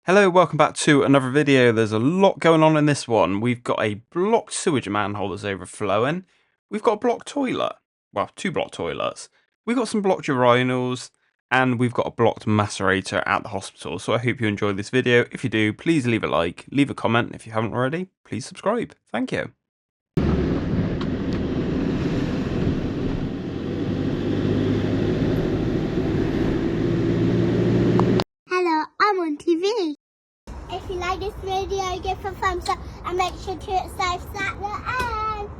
Hello, welcome back to another video. There's a lot going on in this one. We've got a blocked sewage manhole that's overflowing. We've got a blocked toilet. Well, two blocked toilets. We've got some blocked urinals. And we've got a blocked macerator at the hospital. So I hope you enjoyed this video. If you do, please leave a like, leave a comment. If you haven't already, please subscribe. Thank you. Hello, I'm on TV. If you like this video, give a thumbs up and make sure to hit subscribe at the end.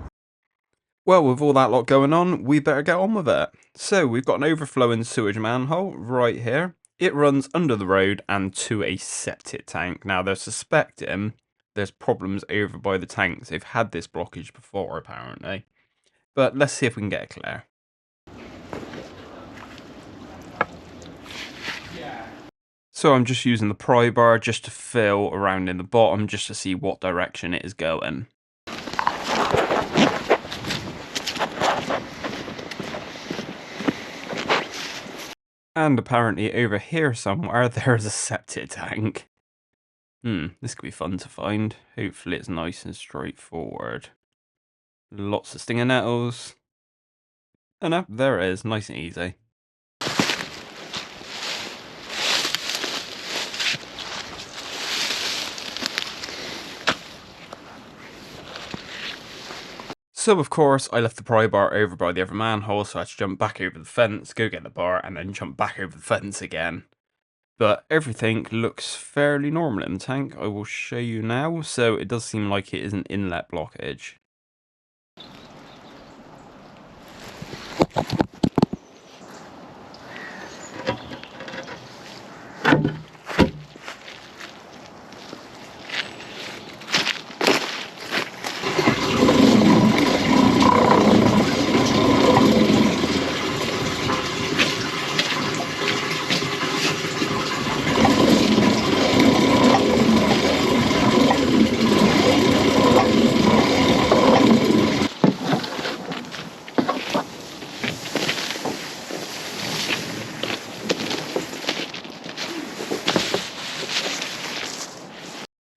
Well, with all that lot going on, we better get on with it. So we've got an overflowing sewage manhole right here. It runs under the road and to a septic tank. Now they're suspecting there's problems over by the tanks. They've had this blockage before apparently. But let's see if we can get it clear. So I'm just using the pry bar just to feel around in the bottom just to see what direction it is going. And apparently over here somewhere there is a septic tank. This could be fun to find. Hopefully it's nice and straightforward. Lots of stinger nettles. Oh no, there it is, nice and easy. So of course I left the pry bar over by the other manhole, so I had to jump back over the fence, go get the bar, and then jump back over the fence again. But everything looks fairly normal in the tank. I will show you now. So it does seem like it is an inlet blockage.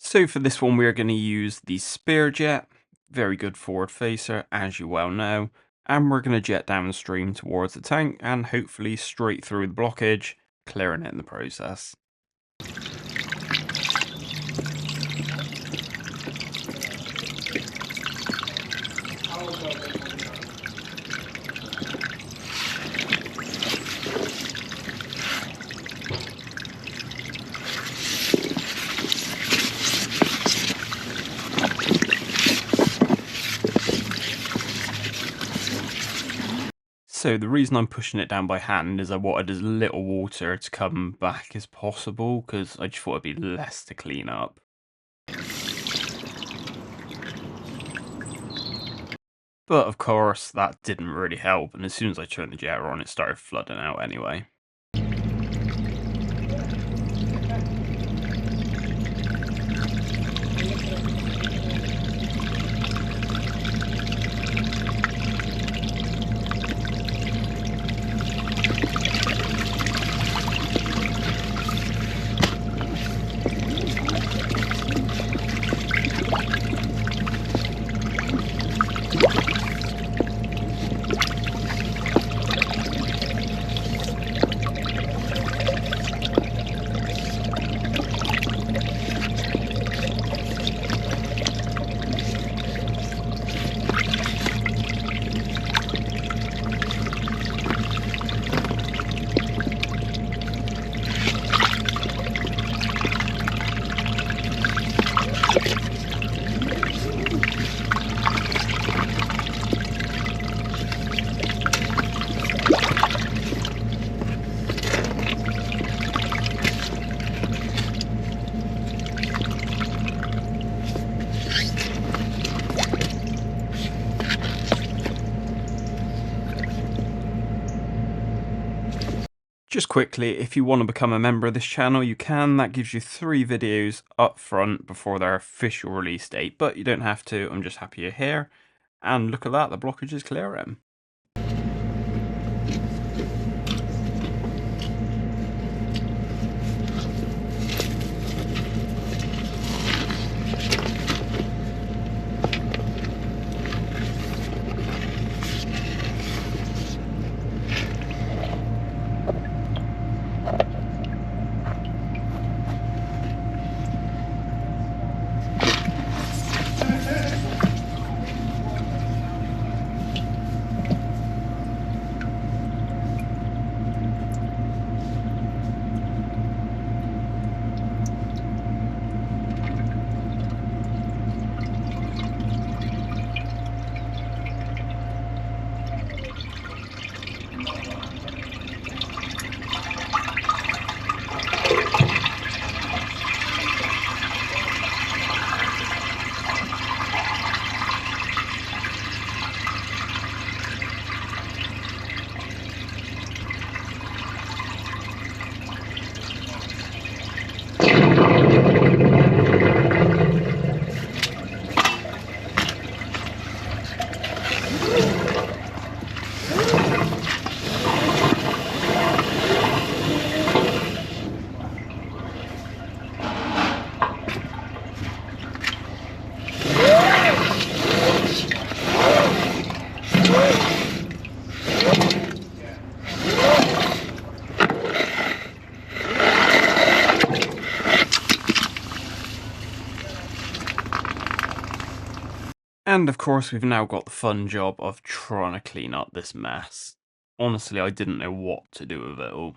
So for this one, we're going to use the spear jet, very good forward facer, as you well know, and we're going to jet downstream towards the tank and hopefully straight through the blockage, clearing it in the process. So the reason I'm pushing it down by hand is I wanted as little water to come back as possible because I just thought it'd be less to clean up. But of course that didn't really help, and as soon as I turned the jet on it started flooding out anyway. Just quickly, if you want to become a member of this channel, you can. That gives you 3 videos up front before their official release date, but you don't have to. I'm just happy you're here. And look at that, the blockage is clearing. And of course, we've now got the fun job of trying to clean up this mess. Honestly, I didn't know what to do with it all.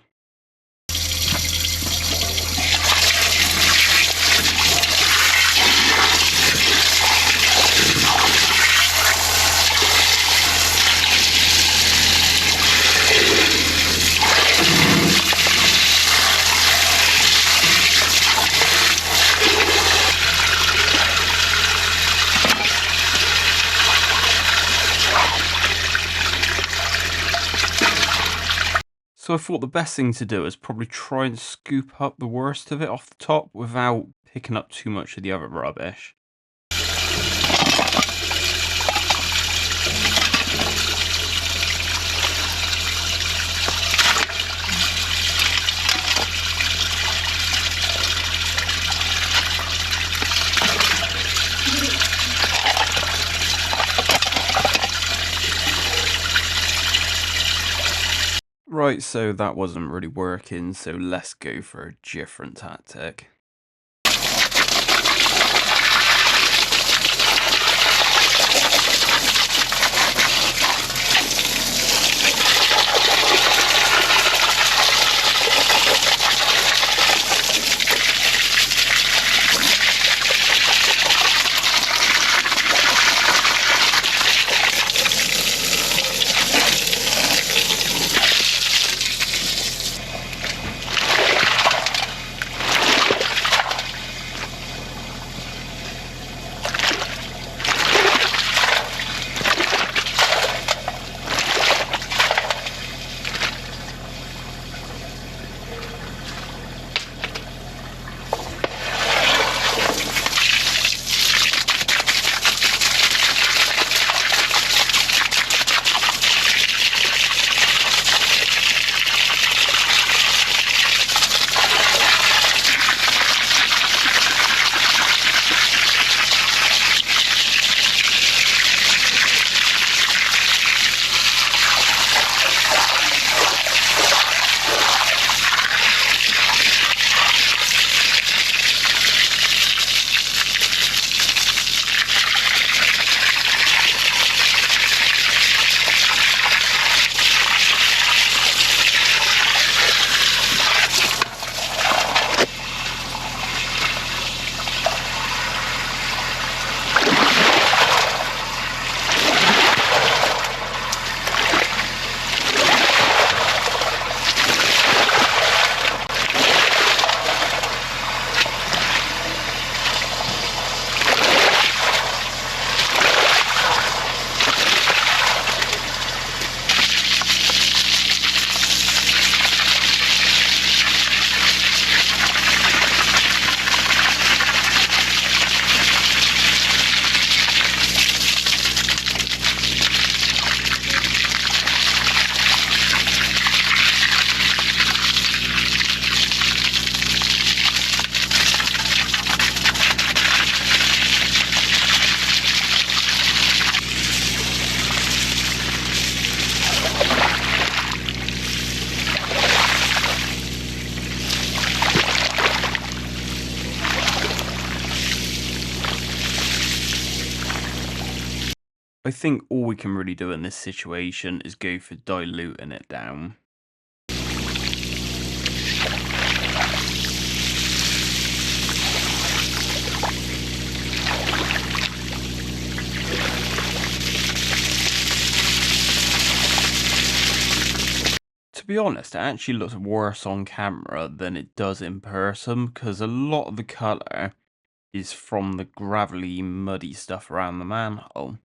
So I thought the best thing to do is probably try and scoop up the worst of it off the top without picking up too much of the other rubbish. Right, so that wasn't really working, so let's go for a different tactic. I think all we can really do in this situation is go for diluting it down. To be honest, it actually looks worse on camera than it does in person, because a lot of the colour is from the gravelly, muddy stuff around the manhole.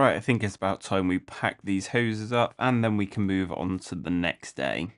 Right, I think it's about time we pack these hoses up and then we can move on to the next day.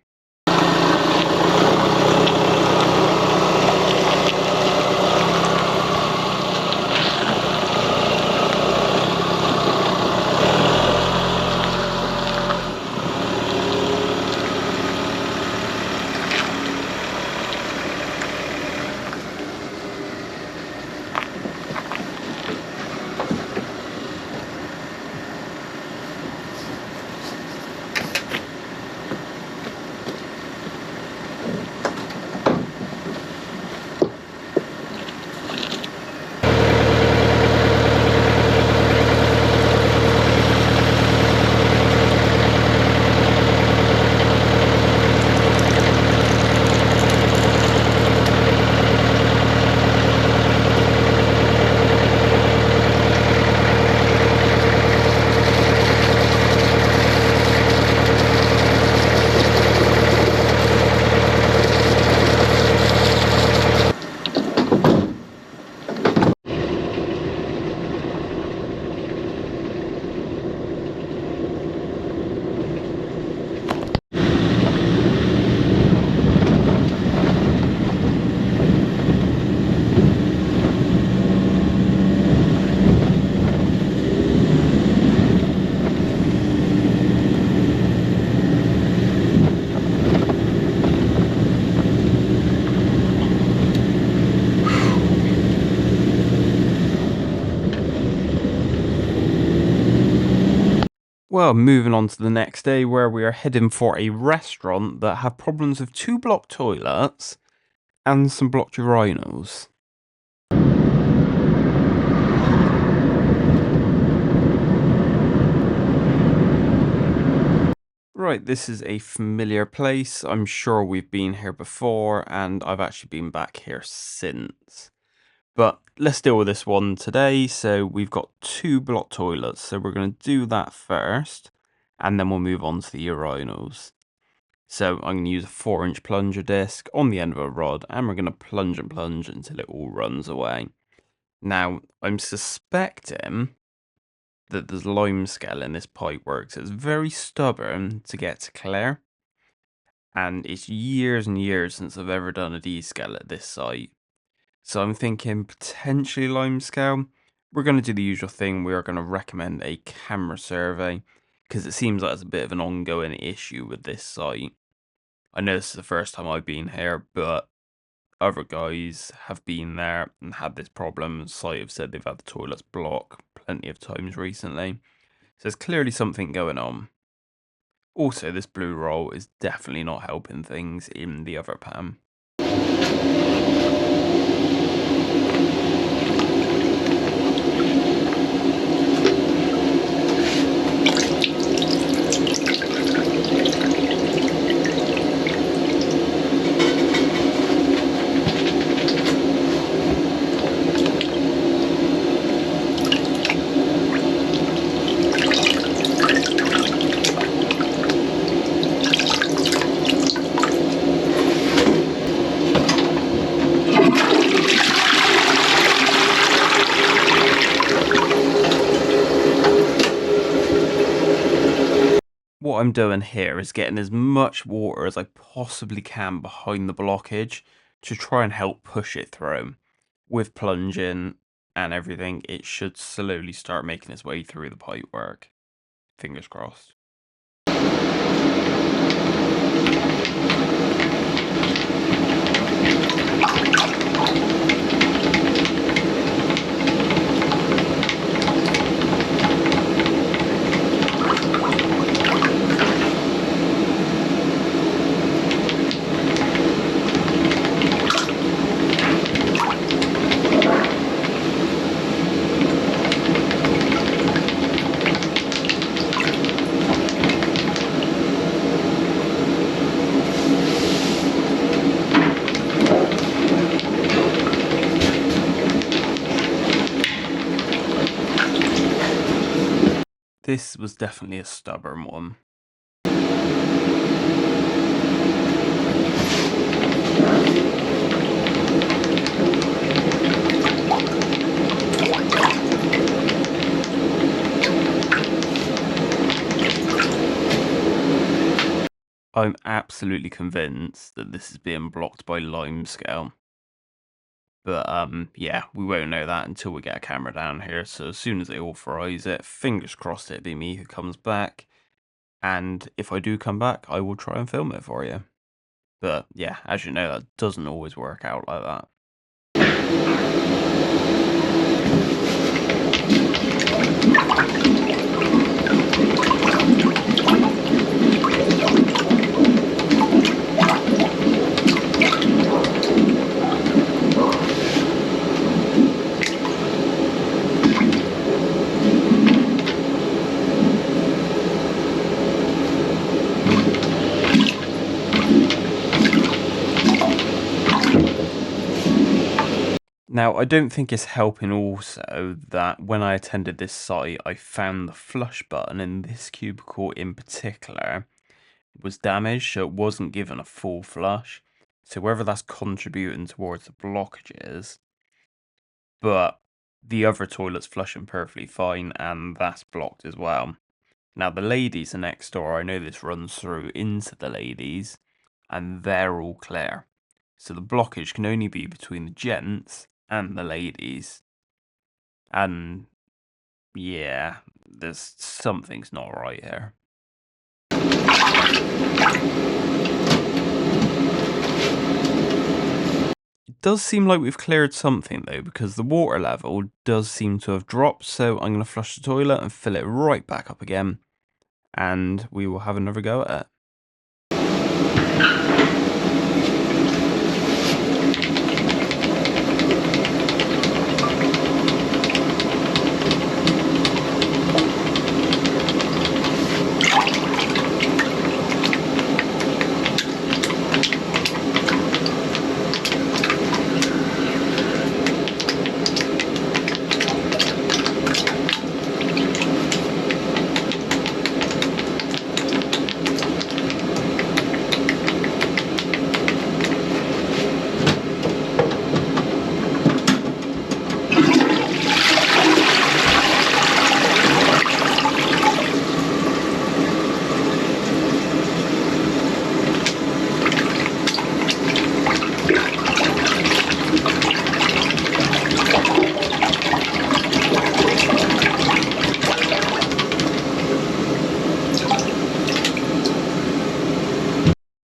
Well, moving on to the next day where we are heading for a restaurant that have problems with 2 blocked toilets and some blocked urinals. Right, this is a familiar place. I'm sure we've been here before and I've actually been back here since. But let's deal with this one today. So we've got 2 blocked toilets. So we're going to do that first and then we'll move on to the urinals. So I'm going to use a 4-inch plunger disc on the end of a rod and we're going to plunge and plunge until it all runs away. Now, I'm suspecting that there's limescale in this pipe work, so it's very stubborn to get to clear. And it's years and years since I've ever done a descale at this site. So I'm thinking potentially limescale. We're going to do the usual thing. We are going to recommend a camera survey because it seems like it's a bit of an ongoing issue with this site. I know this is the first time I've been here, but other guys have been there and had this problem. The site have said they've had the toilets block plenty of times recently. So there's clearly something going on. Also, this blue roll is definitely not helping things in the other pan. What I'm doing here is getting as much water as I possibly can behind the blockage to try and help push it through. With plunging and everything, it should slowly start making its way through the pipework. Fingers crossed. This was definitely a stubborn one. I'm absolutely convinced that this is being blocked by limescale. But yeah, we won't know that until we get a camera down here. So as soon as they authorize it, fingers crossed it'll be me who comes back. And if I do come back, I will try and film it for you. But yeah, as you know, that doesn't always work out like that. Now, I don't think it's helping also that when I attended this site, I found the flush button in this cubicle in particular was damaged, so it wasn't given a full flush. So whether that's contributing towards the blockages, but the other toilet's flushing perfectly fine, and that's blocked as well. Now, the ladies are next door. I know this runs through into the ladies, and they're all clear. So the blockage can only be between the gents and the ladies. And yeah, there's something's not right here. It does seem like we've cleared something though, because the water level does seem to have dropped. So I'm going to flush the toilet and fill it right back up again, and we will have another go at it.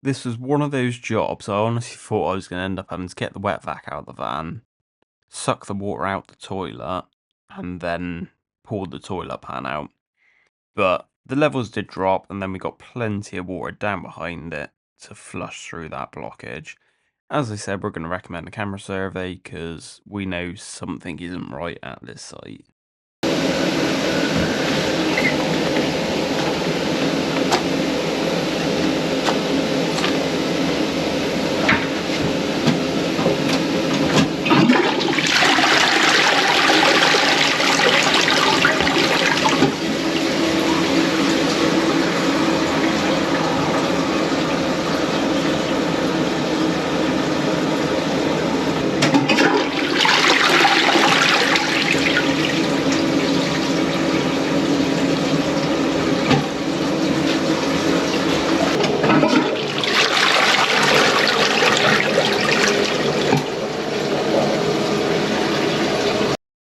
This was one of those jobs I honestly thought I was going to end up having to get the wet vac out of the van, suck the water out the toilet, and then pour the toilet pan out. But the levels did drop, and then we got plenty of water down behind it to flush through that blockage. As I said, we're going to recommend a camera survey because we know something isn't right at this site.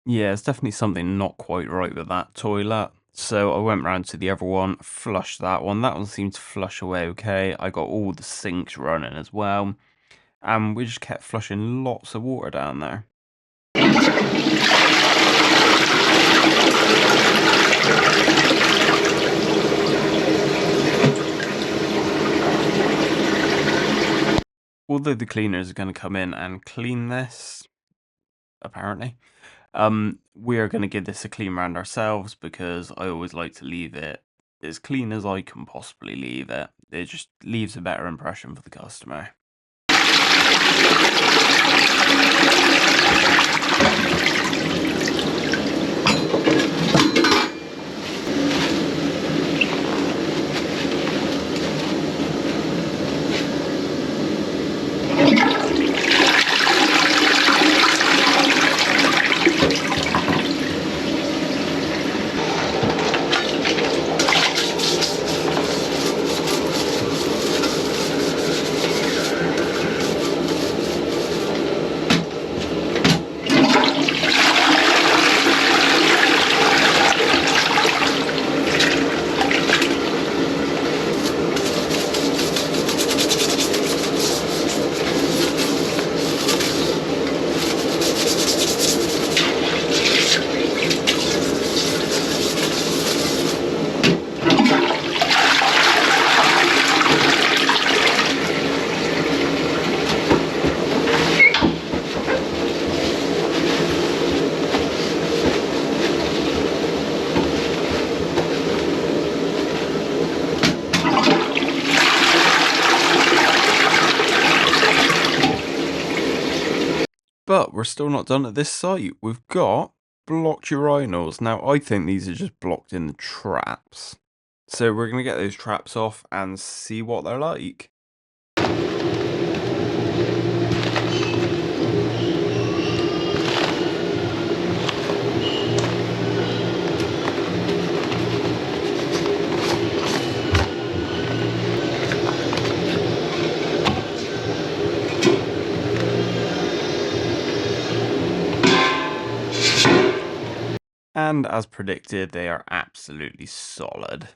Yeah, it's definitely something not quite right with that toilet. So I went round to the other one, flushed that one. That one seemed to flush away okay. I got all the sinks running as well. And we just kept flushing lots of water down there. Although the cleaners are going to come in and clean this, apparently, we are going to give this a clean round ourselves because I always like to leave it as clean as I can possibly leave it. It just leaves a better impression for the customer. we're still not done at this site. We've got blocked urinals. Now, I think these are just blocked in the traps. So we're going to get those traps off and see what they're like. And as predicted, they are absolutely solid.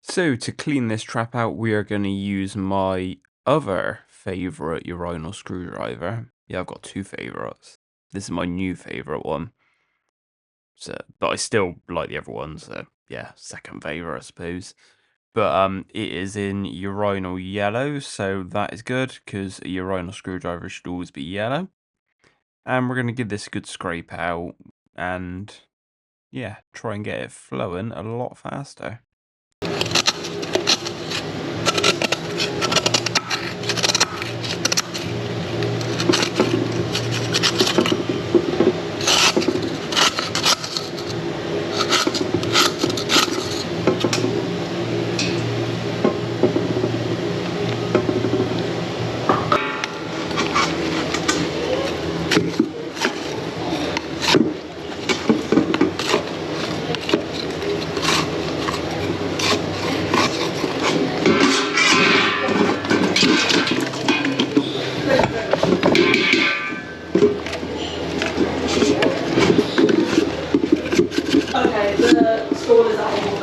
So to clean this trap out, we are going to use my other favourite urinal screwdriver. Yeah, I've got two favourites. This is my new favourite one. So, but I still like the other one, so yeah, second favourite I suppose. But it is in urinal yellow, so that is good, because a urinal screwdriver should always be yellow. And we're going to give this a good scrape out, and yeah, try and get it flowing a lot faster. Okay, the stall is out.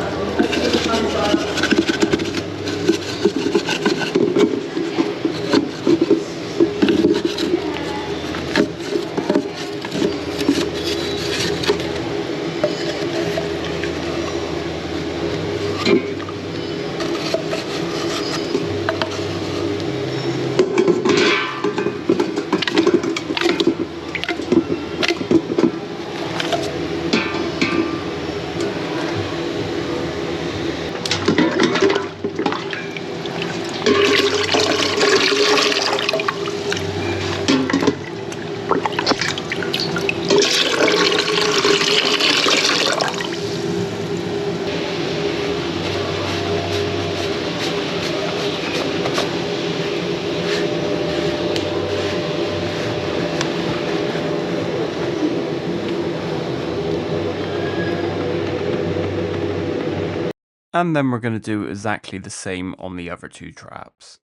And then we're going to do exactly the same on the other two traps.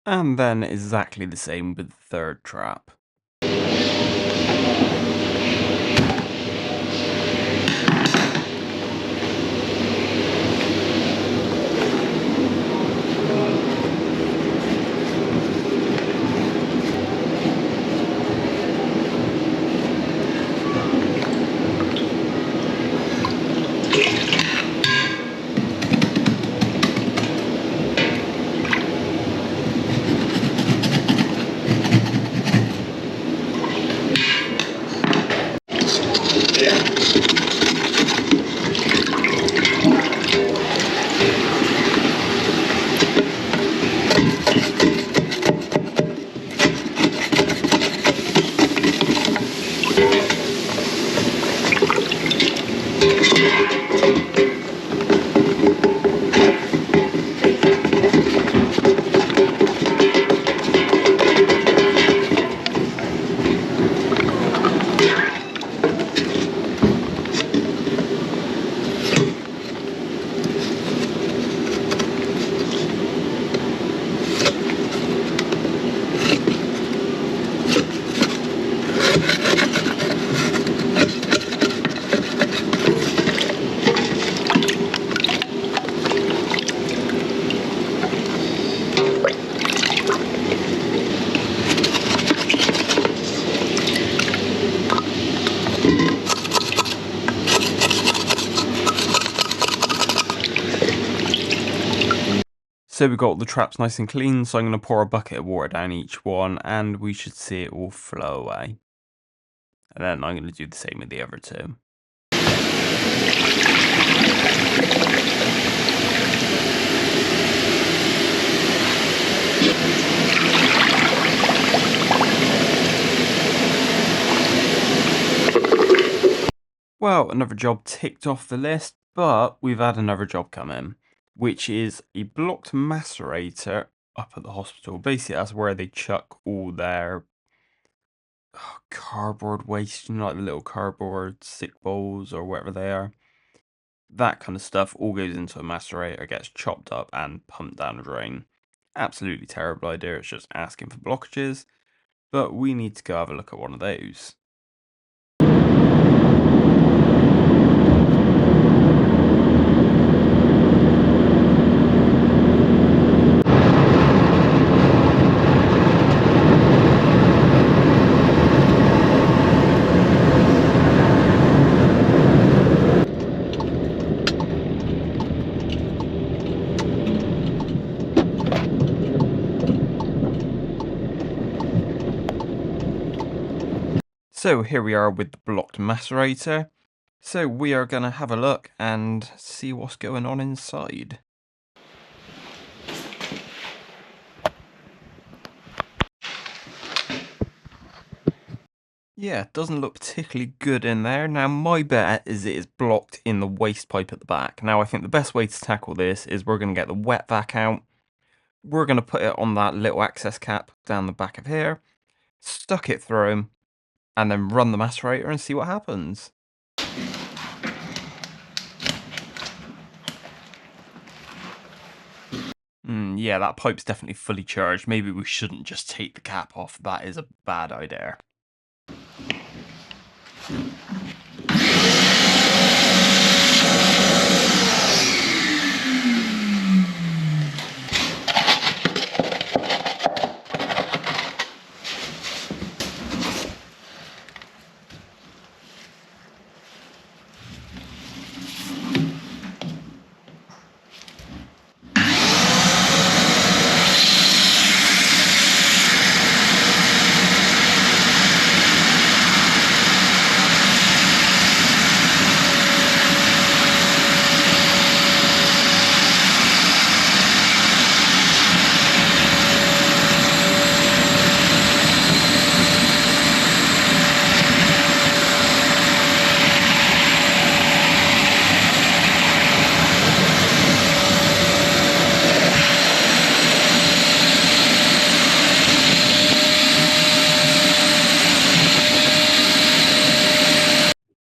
And then exactly the same with the third trap. So we've got all the traps nice and clean, so I'm going to pour a bucket of water down each one and we should see it all flow away. And then I'm going to do the same with the other two. Well, another job ticked off the list, but we've had another job come in, which is a blocked macerator up at the hospital. Basically, that's where they chuck all their cardboard waste, you know, like the little cardboard sick bowls or whatever they are. That kind of stuff all goes into a macerator, gets chopped up and pumped down a drain. Absolutely terrible idea, it's just asking for blockages, but we need to go have a look at one of those. So here we are with the blocked macerator. So we are going to have a look and see what's going on inside. Yeah, it doesn't look particularly good in there. Now my bet is it is blocked in the waste pipe at the back. Now I think the best way to tackle this is we're going to get the wet vac out. We're going to put it on that little access cap down the back of here. Stuck it through, and then run the macerator and see what happens. Yeah, that pipe's definitely fully charged. Maybe we shouldn't just take the cap off. That is a bad idea.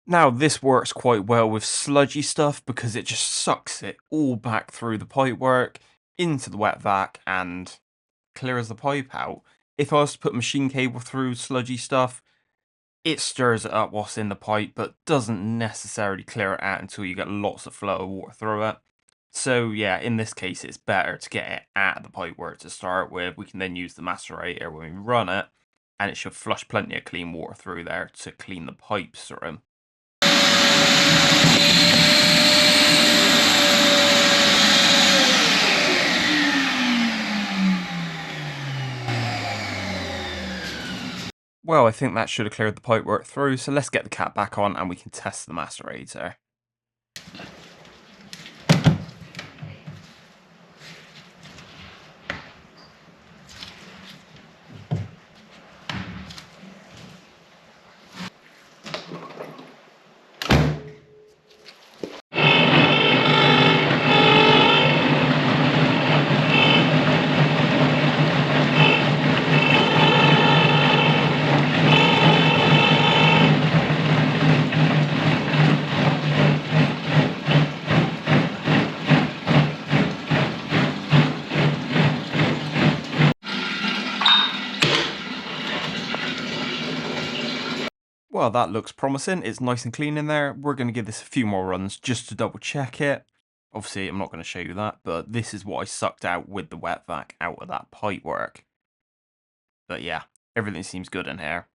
Now this works quite well with sludgy stuff because it just sucks it all back through the pipework into the wet vac and clears the pipe out. If I was to put machine cable through sludgy stuff, it stirs it up what's in the pipe but doesn't necessarily clear it out until you get lots of flow of water through it. So yeah, in this case it's better to get it out of the pipework to start with. We can then use the macerator when we run it and it should flush plenty of clean water through there to clean the pipes through. Well, I think that should have cleared the pipework through, so let's get the cap back on and we can test the macerator. Well, that looks promising. It's nice and clean in there. We're going to give this a few more runs just to double check it. Obviously, I'm not going to show you that, but this is what I sucked out with the wet vac out of that pipe work. But yeah, everything seems good in here.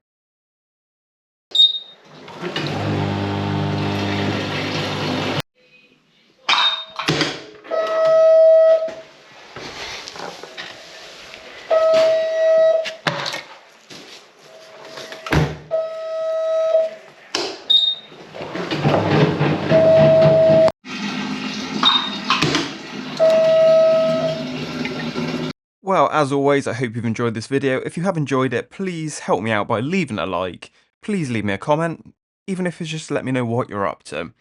Well, as always, I hope you've enjoyed this video. If you have enjoyed it, please help me out by leaving a like. Please leave me a comment, even if it's just to let me know what you're up to.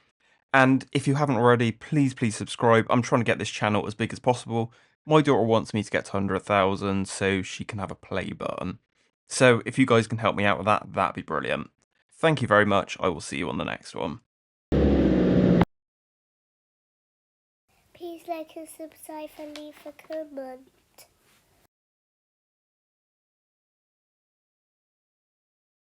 And if you haven't already, please subscribe. I'm trying to get this channel as big as possible. My daughter wants me to get to 100,000 so she can have a play button. So if you guys can help me out with that, that'd be brilliant. Thank you very much. I will see you on the next one. Please like and subscribe and leave a comment.